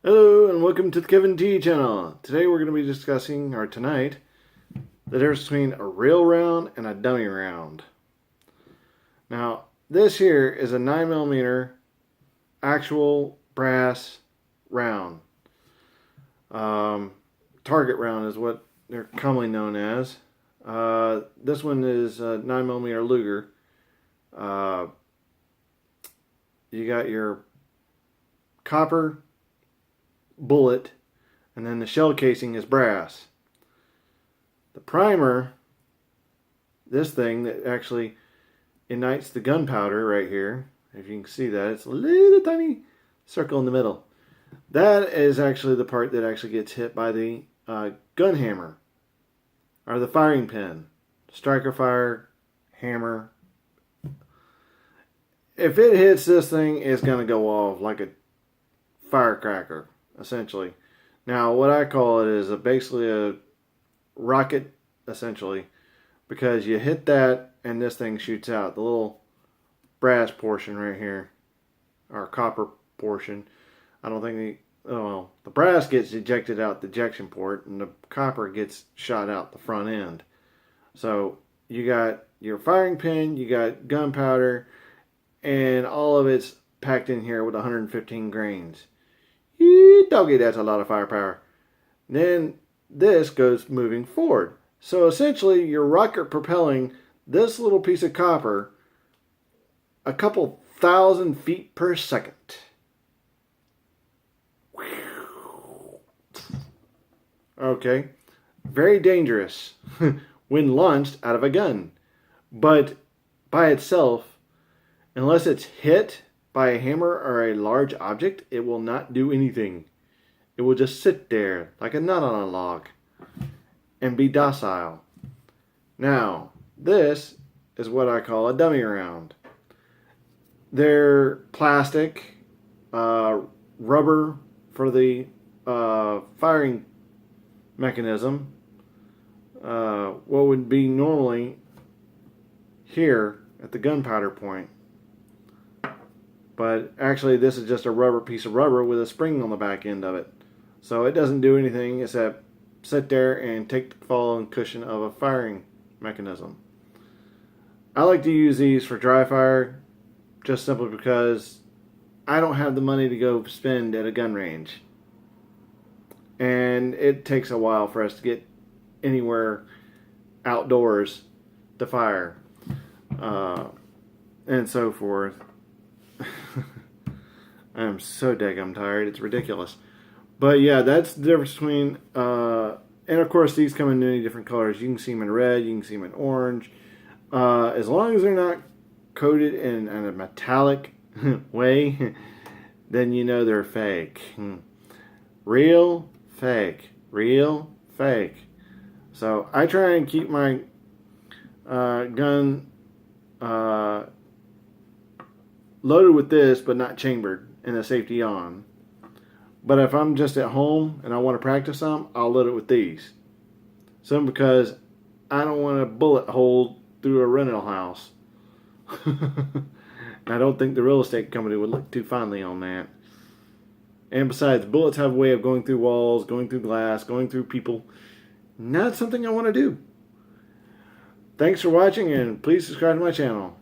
Hello and welcome to the Kevin T channel. Today we're going to be discussing, or tonight, the difference between a real round and a dummy round. Now, this here is a 9mm actual brass round. Target round is what they're commonly known as. This one is a 9mm Luger. You got your copper bullet, and then the shell casing is brass. The primer, this thing that actually ignites the gunpowder right here, if you can see that, it's a little tiny circle in the middle. That is actually the part that actually gets hit by the gun hammer, or the firing pin, striker fire hammer. If it hits this thing, it's going to go off like a firecracker, essentially. Now, what I call it is basically a rocket, essentially, because you hit that and this thing shoots out. The little brass portion right here, or copper portion. I don't think the brass gets ejected out the ejection port, and the copper gets shot out the front end. So you got your firing pin, you got gunpowder, and all of it's packed in here with 115 grains. Doggy, that's a lot of firepower. Then this goes moving forward. So essentially, you're rocket propelling this little piece of copper a couple thousand feet per second. Okay, very dangerous when launched out of a gun. But by itself, unless it's hit by a hammer or a large object, it will not do anything. It will just sit there like a nut on a log and be docile. Now, this is what I call a dummy round. They're plastic, rubber for the firing mechanism. What would be normally here at the gunpowder point. But actually, this is just a rubber piece of rubber with a spring on the back end of it. So it doesn't do anything except sit there and take the fall and cushion of a firing mechanism. I like to use these for dry fire just simply because I don't have the money to go spend at a gun range. And it takes a while for us to get anywhere outdoors to fire. And so forth. I am so daggum tired, it's ridiculous. But yeah, that's the difference between, and of course these come in many different colors. You can see them in red, you can see them in orange. As long as they're not coated in a metallic way, then you know they're fake. Real, fake. Real, fake. So I try and keep my gun loaded with this, but not chambered, and the safety on. But if I'm just at home and I want to practice some, I'll load it with these. Some because I don't want a bullet hole through a rental house. I don't think the real estate company would look too fondly on that. And besides, bullets have a way of going through walls, going through glass, going through people. Not something I want to do. Thanks for watching, and please subscribe to my channel.